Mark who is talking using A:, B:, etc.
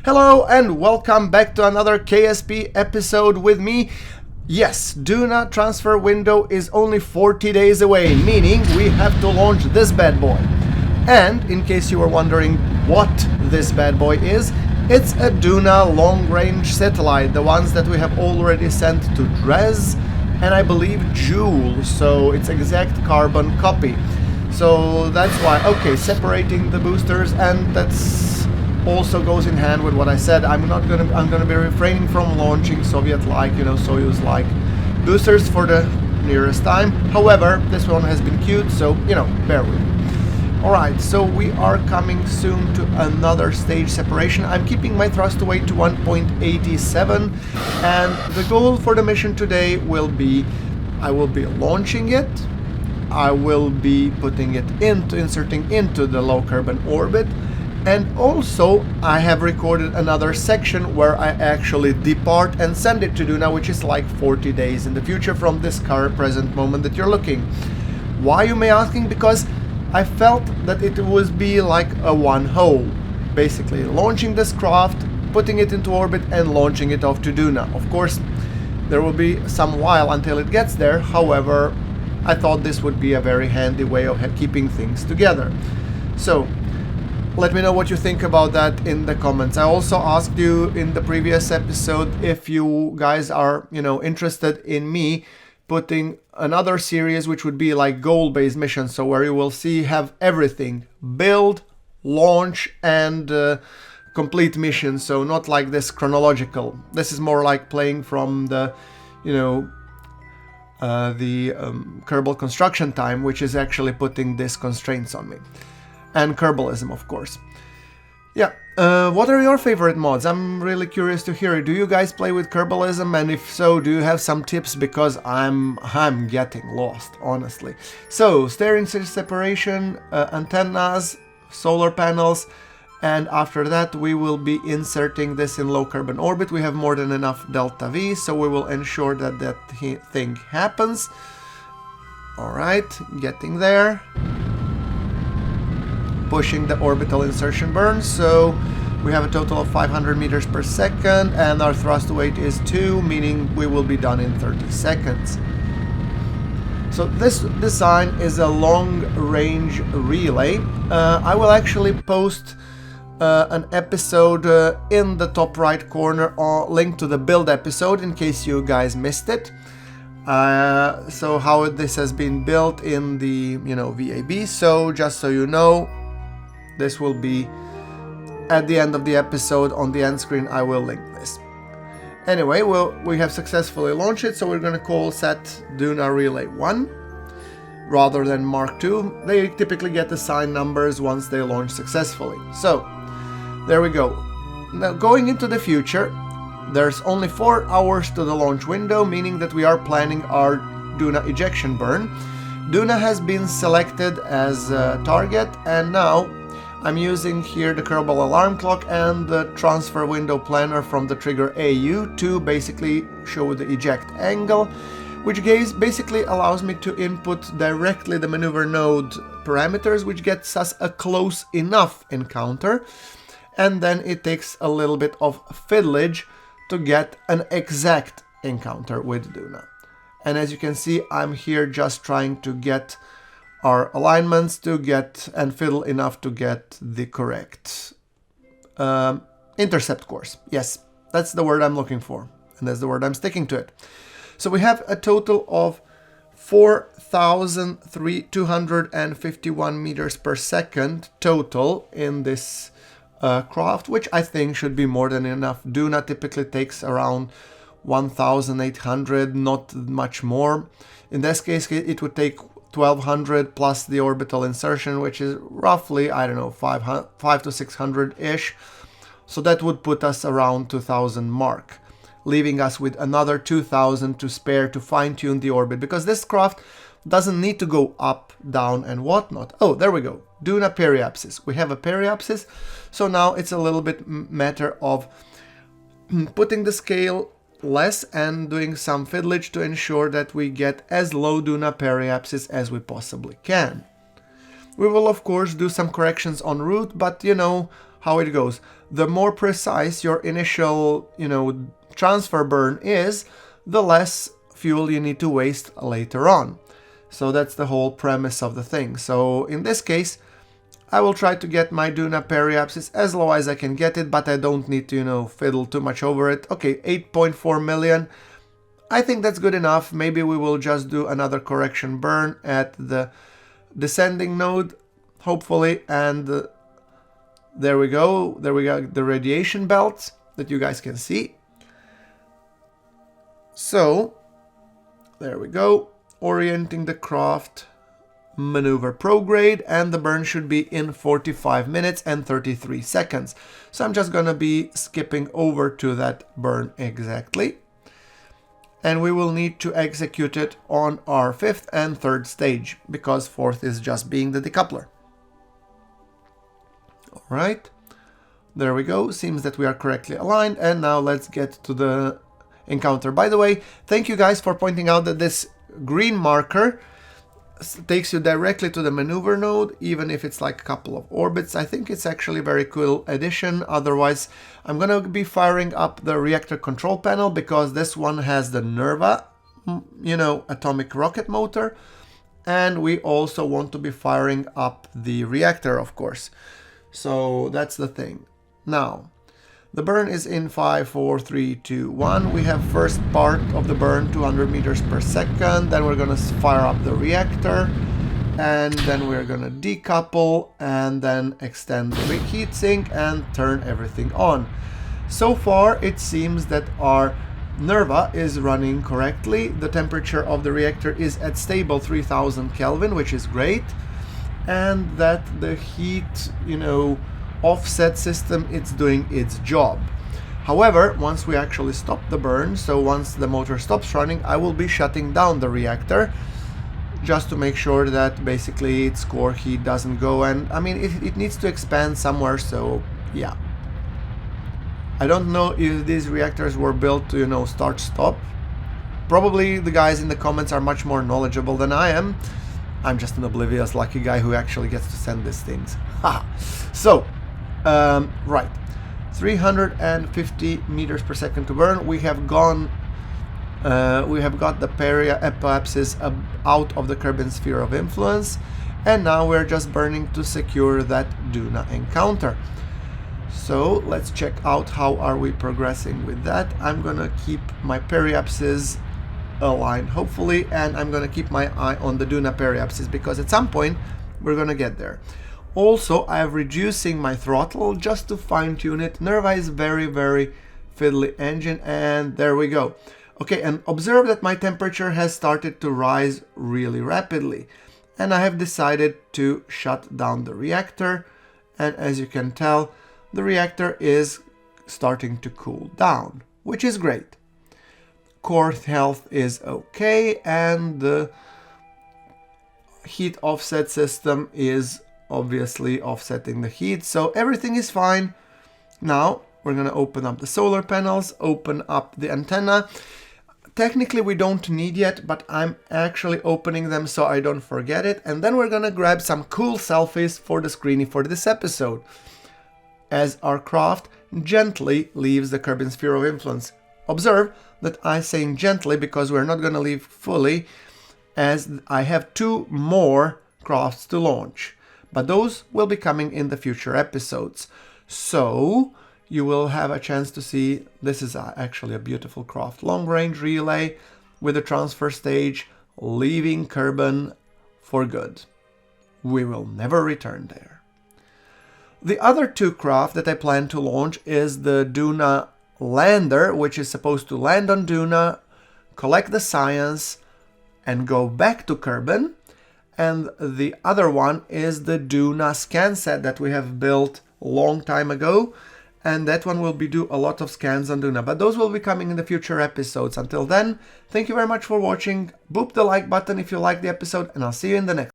A: Hello and welcome back to another KSP episode with me. Yes, Duna transfer window is only 40 days away, meaning we have to launch this bad boy. And in case you were wondering what this bad boy is, it's a Duna long-range satellite, the ones that we have already sent to Dres and I believe Joule, so it's exact carbon copy. So that's why, okay, separating the boosters, and that's also goes in hand with what I said. I'm gonna be refraining from launching Soviet-like, Soyuz-like boosters for the nearest time. However, this one has been queued, so bear with me. Alright, so we are coming soon to another stage separation. I'm keeping my thrust weight to 1.87, and the goal for the mission today will be, I will be launching it, I will be putting it inserting into the low carbon orbit, and also I have recorded another section where I actually depart and send it to Duna, which is like 40 days in the future from this current present moment that you're looking. Why, you may asking? Because I felt that it would be like a one whole, basically launching this craft, putting it into orbit and launching it off to Duna. Of course, there will be some while until it gets there. However, I thought this would be a very handy way of keeping things together. So let me know what you think about that in the comments. I also asked you in the previous episode if you guys are, interested in me putting another series which would be like goal-based missions, so where you will have everything: build, launch, and complete mission. So not like this chronological. This is more like playing from the, Kerbal construction time, which is actually putting these constraints on me. And Kerbalism, of course. Yeah, what are your favorite mods? I'm really curious to hear it. Do you guys play with Kerbalism? And if so, do you have some tips? Because I'm getting lost, honestly. So, steering separation, antennas, solar panels, and after that we will be inserting this in low carbon orbit. We have more than enough delta V, so we will ensure that that thing happens. Alright, getting there. Pushing the orbital insertion burn, so we have a total of 500 meters per second and our thrust weight is 2, meaning we will be done in 30 seconds. So this design is a long-range relay. I will actually post an episode in the top right corner, linked to the build episode in case you guys missed it. So how this has been built in the VAB. So just so you know, this will be at the end of the episode. On the end screen I will link this. Anyway, we have successfully launched it, so we're going to call set Duna Relay 1 rather than Mark 2. They typically get assigned numbers once they launch successfully. So there we go. Now going into the future, there's only 4 hours to the launch window, meaning that we are planning our Duna ejection burn. Duna has been selected as a target, and now I'm using here the Kerbal alarm clock and the transfer window planner from the trigger AU to basically show the eject angle, which basically allows me to input directly the maneuver node parameters, which gets us a close enough encounter, and then it takes a little bit of fiddlage to get an exact encounter with Duna. And as you can see, I'm here just trying to get our alignments to get and fiddle enough to get the correct intercept course. Yes, that's the word I'm looking for, and that's the word I'm sticking to it. So we have a total of 4,251 meters per second total in this craft, which I think should be more than enough. Duna typically takes around 1,800, not much more. In this case, it would take 1,200 plus the orbital insertion, which is roughly, I don't know, 5 to 600-ish. So that would put us around 2,000 mark, leaving us with another 2,000 to spare to fine-tune the orbit, because this craft doesn't need to go up, down, and whatnot. Oh, there we go. Duna periapsis. We have a periapsis, so now it's a little bit matter of putting the scale less and doing some fiddlage to ensure that we get as low Duna periapsis as we possibly can. We will of course do some corrections en route, but how it goes. The more precise your initial, transfer burn is, the less fuel you need to waste later on. So that's the whole premise of the thing. So in this case, I will try to get my Duna periapsis as low as I can get it, but I don't need to, fiddle too much over it. Okay, 8.4 million. I think that's good enough. Maybe we will just do another correction burn at the descending node, hopefully, and there we go. There we got the radiation belts that you guys can see. So, there we go. Orienting the craft, maneuver prograde, and the burn should be in 45 minutes and 33 seconds. So I'm just gonna be skipping over to that burn exactly. And we will need to execute it on our 5th and 3rd stage, because 4th is just being the decoupler. Alright, there we go. Seems that we are correctly aligned, and now let's get to the encounter. By the way, thank you guys for pointing out that this green marker takes you directly to the maneuver node, even if it's like a couple of orbits. I think it's actually a very cool addition. Otherwise, I'm gonna be firing up the reactor control panel, because this one has the Nerva, atomic rocket motor, and we also want to be firing up the reactor, of course. So that's the thing. Now, the burn is in 5, 4, 3, 2, 1. We have first part of the burn, 200 meters per second. Then we're going to fire up the reactor. And then we're going to decouple and then extend the heatsink and turn everything on. So far, it seems that our Nerva is running correctly. The temperature of the reactor is at stable 3000 Kelvin, which is great. And that the heat, offset system, it's doing its job. However, once we actually stop the burn, so once the motor stops running, I will be shutting down the reactor just to make sure that basically its core heat doesn't go, and I mean it needs to expand somewhere, so yeah. I don't know if these reactors were built to start stop. Probably the guys in the comments are much more knowledgeable than I am. I'm just an oblivious lucky guy who actually gets to send these things. So right, 350 meters per second to burn. We have got the periapsis out of the Kerbin sphere of influence, and now we're just burning to secure that Duna encounter. So let's check out how are we progressing with that. I'm gonna keep my periapsis aligned, hopefully, and I'm gonna keep my eye on the Duna periapsis, because at some point we're gonna get there. Also, I'm reducing my throttle just to fine-tune it. Nerva is very, very fiddly engine, and there we go. Okay, and observe that my temperature has started to rise really rapidly, and I have decided to shut down the reactor, and as you can tell, the reactor is starting to cool down, which is great. Core health is okay, and the heat offset system is obviously offsetting the heat, so everything is fine. Now we're going to open up the solar panels, open up the antenna. Technically we don't need yet, but I'm actually opening them so I don't forget it, and then we're going to grab some cool selfies for the screening for this episode as our craft gently leaves the Kerbin sphere of influence. Observe that I'm saying gently because we're not going to leave fully, as I have 2 more crafts to launch. But those will be coming in the future episodes. So you will have a chance to see, this is actually a beautiful craft. Long range relay with a transfer stage, leaving Kerbin for good. We will never return there. The other 2 craft that I plan to launch is the Duna lander, which is supposed to land on Duna, collect the science, and go back to Kerbin. And the other one is the Duna scan set that we have built a long time ago, and that one will do a lot of scans on Duna, but those will be coming in the future episodes. Until then, thank you very much for watching. Boop the like button if you liked the episode, and I'll see you in the next.